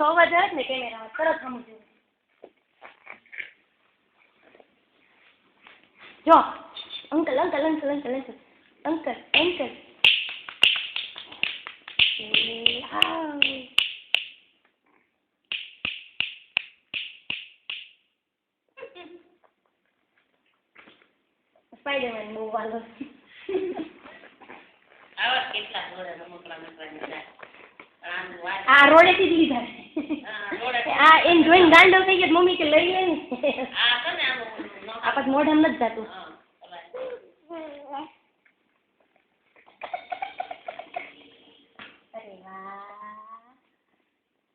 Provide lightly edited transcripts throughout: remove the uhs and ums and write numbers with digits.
તો અવાજ આવે ને કેમેરામાં તરત સમજો જો uncle uncle uncle uncle uncle uncle uncle Spider-Man બહુ વાલો આવા કેટલા રોડે રમકડા મૂકવાના આ રોડેથી જ લીધા આ એને જોઈને ગાંડો થઈ ગયો મમ્મી કે લઈ લે ને આ તો ને આ પછી મોઢામાં નથી જતું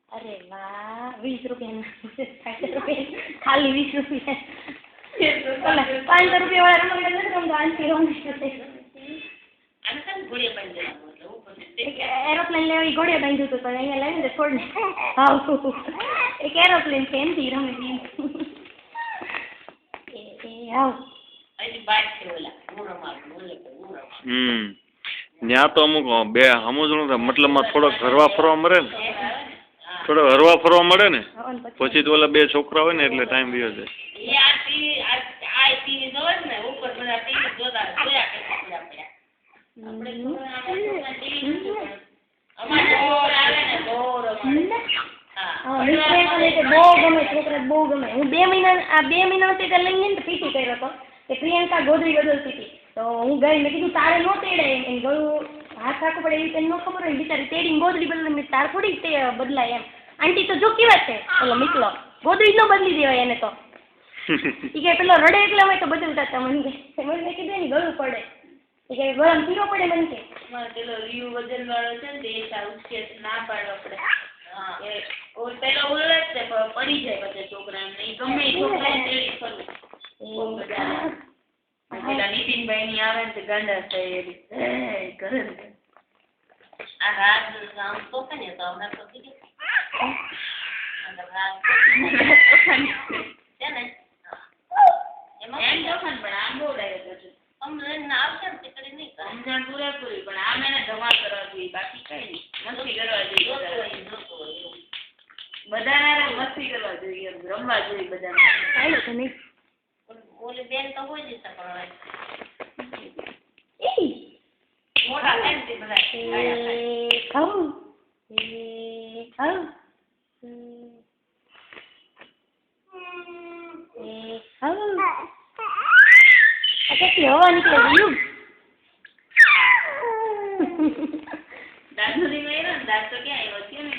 અરે વાહ 20 રૂપિયા ખાલી 20 રૂપિયા 500 રૂપિયા વાળા રમકડા નથી રમતો આંટી એરોપ્લેન લેવા ઘોડે બાંધ્યું હતું પણ અહીંયા લાવીને છોડ ને હા એક એરોપ્લેન છે એમથી રમે ત્યાં તો અમુક બે સમજણું મતલબમાં થોડોક હરવા ફરવા મળે ને થોડોક હરવા ફરવા મળે ને પછી તો ઓલા બે છોકરા હોય ને એટલે ટાઈમ વિયો જાય બહુ ગમે હું 2 મહિના લઈને પીટી કર્યો હતો કે પ્રિયંકા ગોદરી બદલતી હતી તો હું ગઈ મેં કીધું તારે નો તેડે એમ ગળું હાથ રાખવું પડે એવી તેને ન ખબર હોય બિચારી તેડીને ગોદરી બદલે તાર થોડી તે બદલાય એમ આંટી તો જો કેવા છે ઓલો મિકલો ગોદરી જ ન બદલી દેવાય એને તો એ કે પેલો રડે એકલા હોય તો બદલતા હતા મને કીધું ને ગળું પડે એ કે ગરમ પીરો પડે મને કે પેલો રીયુ વજન વાળો છે ને એ ઉચકે ના પાડવા પડે પેલો બોલે છે પડી જાય બધા છોકરા ને ગમે છોકરા તેડી ફરવું પેલા નીતિનભાઈ ની આવે ને ગાંડા થાય કરે ને આ રાત આમ તો ને તો હમણાં તો કીધું છે ને એમાં એમ જોખન પણ આમ બહુ ડાયરેક્ટ છે અમને આવશે ને તે નહીં સમજણ પૂરેપૂરી પણ આમ એને ધમા કરવા જોઈએ બાકી કઈ નહીં મસ્તી કરવા જોઈએ બધાને મસ્તી કરવા જોઈએ રમવા જોઈએ બધાને ચાલો તો નહીં ઓલી બેન તો હોય જ છે એ મોટા બેન તે બધા કેટલી હવા નીકળે ગયું દાંત સુધી મેળ્યો ને દાંત તો ક્યાં આવ્યો છે ને